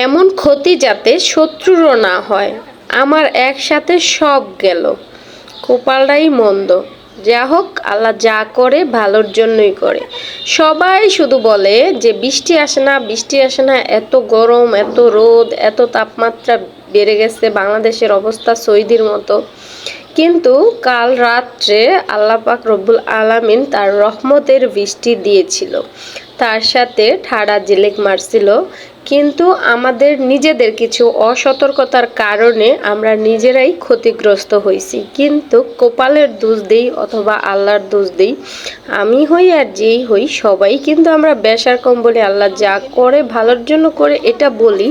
এমন ক্ষতি যাতে শত্রুরও না হয়। আমার একসাথে সব গেল, কপালটাই মন্দ। যা হোক, আল্লাহ যা করে ভালোর জন্যই করে। সবাই শুধু বলে যে বৃষ্টি আসে না, বৃষ্টি আসে না, এত গরম, এত রোদ, এত তাপমাত্রা বেড়ে গেছে, বাংলাদেশের অবস্থা সৌদির মতো। কিন্তু কাল রাত্রে আল্লাহ পাক রব্বুল আলামিন তার রহমতের বৃষ্টি দিয়েছিল, তার সাথে ঠাড়া জিলেক মারছিল। কিন্তু আমাদের নিজেদের কিছু অসতর্কতার কারণে আমরা নিজেরাই ক্ষতিগ্রস্ত হয়েছি। কিন্তু কপালের দোষ দিই অথবা আল্লাহর দোষ দিই, আমি হই আর যেই হই সবাই কিন্তু আমরা বেশার কম বলি আল্লাহ যা করে ভালোর জন্য করে, এটা বলি।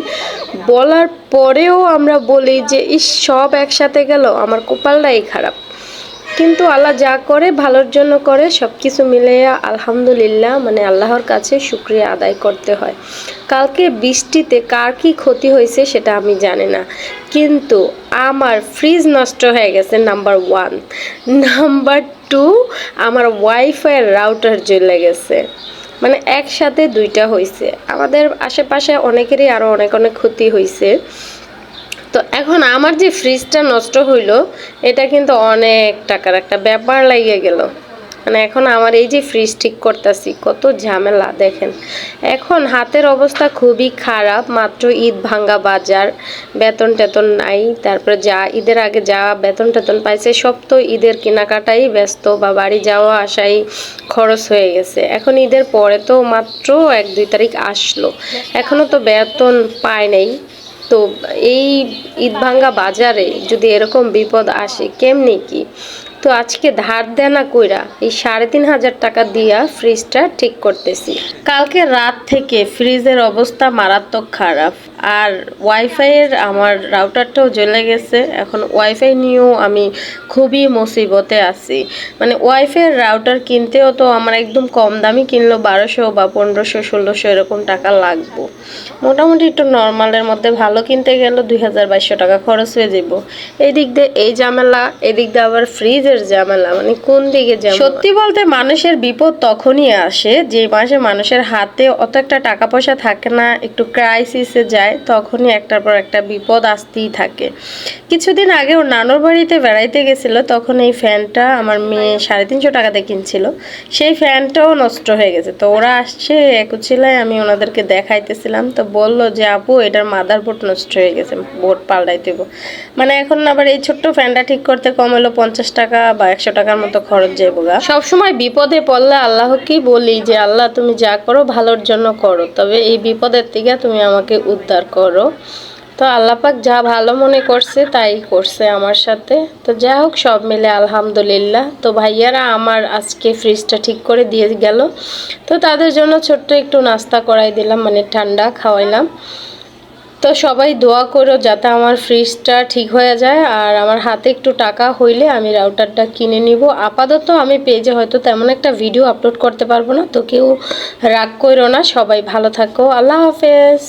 বলার পরেও আমরা বলি যে ইস সব একসাথে গেল, আমার কপালটাই খারাপ। কিন্তু আল্লাহ যা করে ভালোর জন্য করে, সব কিছু মিলে আলহামদুলিল্লাহ, মানে আল্লাহর কাছে শুকরিয়া আদায় করতে হয়। কালকে বৃষ্টিতে কার কি ক্ষতি হয়েছে সেটা আমি জানি না, কিন্তু আমার ফ্রিজ নষ্ট হয়ে গেছে নাম্বার 1। নাম্বার 2, আমার ওয়াইফাইয়ের রাউটার জ্বলে গেছে। মানে একসাথে দুইটা হয়েছে। আমাদের আশেপাশে অনেকেরই আরও অনেক অনেক ক্ষতি হয়েছে। তো এখন আমার যে ফ্রিজটা নষ্ট হইলো, এটা কিন্তু অনেক টাকার একটা ব্যাপার লাগিয়ে গেল। মানে এখন আমার এই যে ফ্রিজ ঠিক করতেছি, কত ঝামেলা দেখেন। এখন হাতের অবস্থা খুবই খারাপ, মাত্র ঈদ ভাঙ্গা বাজার, বেতন টেতন নাই। তারপরে যা ঈদের আগে যা বেতন টেতন পাইছে সব তো ঈদের কেনাকাটাই ব্যস্ত বা বাড়ি যাওয়া আসাই খরচ হয়ে গেছে। এখন ঈদের পরে তো মাত্র 1-2 তারিখ আসলো, এখনও তো বেতন পায় নাই। তো এই ঈদ ভাঙ্গা বাজারে যদি এরকম বিপদ আসে কেমনি কি? তো আজকে ধার দেনা কইরা এই 3,500 টাকা দিয়া ফ্রিজটা ঠিক করতেছি। কালকে রাত থেকে ফ্রিজের অবস্থা মারাত্মক খারাপ, আর ওয়াইফাইয়ের আমার রাউটারটাও জ্বলে গেছে। এখন ওয়াইফাই নিয়েও আমি খুবই মুসিবতে আছি। মানে ওয়াইফাইয়ের রাউটার কিনতেও তো আমার একদম কম দামি কিনলো 1200 বা 1500-1600 এরকম টাকা লাগবো। মোটামুটি একটু নর্মালের মধ্যে ভালো কিনতে গেল 2000-2200 টাকা খরচ হয়ে যাব। এই দিক দিয়ে এই ঝামেলা, এদিক দিয়ে আবার ফ্রিজের ঝামেলা, মানে কোন দিকে যাব? সত্যি বলতে মানুষের বিপদ তখনই আসে যে মাসে মানুষের হাতে অত একটা টাকা পয়সা থাকে না, একটু ক্রাইসিসে যায়, তখনই একটার পর একটা বিপদ আসতেই থাকে। কিছুদিন আগে ওর নানুর বাড়িতে বেড়াইতে গেছিল, তখন এই ফ্যানটা আমার মেয়ে 350 টাকাতে কিনছিল, সেই ফ্যানটাও নষ্ট হয়ে গেছে। তো ওরা আসছে একুচিলায়, আমি ওনাদেরকে দেখাইতেছিলাম, তো বললো যে আপু এটার মাদারবোর্ড নষ্ট হয়ে গেছে, বোর্ড পাল্টাইতে দেবো। মানে এখন আবার এই ছোট্ট ফ্যানটা ঠিক করতে কম হলো 50 টাকা বা 100 টাকার মতো খরচ যাইব গা। সবসময় বিপদে পড়লে আল্লাহকেই বলি যে আল্লাহ তুমি যা করো ভালোর জন্য করো, তবে এই বিপদের থেকে তুমি আমাকে উদ্ধার করো। তো আল্লাপাক যা ভালো মনে করছে তাই করছে আমার সাথে। তো যা হোক, সব মিলে আলহামদুলিল্লাহ। তো ভাইয়ারা আমার আজকে ফ্রিজটা ঠিক করে দিয়ে গেল, তো তাদের জন্য ছোট্ট একটু নাস্তা করাই দিলাম, মানে ঠান্ডা খাওয়াইলাম। তো সবাই দোয়া করো যাতে আমার ফ্রিজটা ঠিক হয়ে যায়, আর আমার হাতে একটু টাকা হইলে আমি রাউটারটা কিনে নিব। আপাতত আমি পেজে হয়তো তেমন একটা ভিডিও আপলোড করতে পারবো না, তো কেউ রাগ করো না, সবাই ভালো থাকো। আল্লাহ হাফেজ।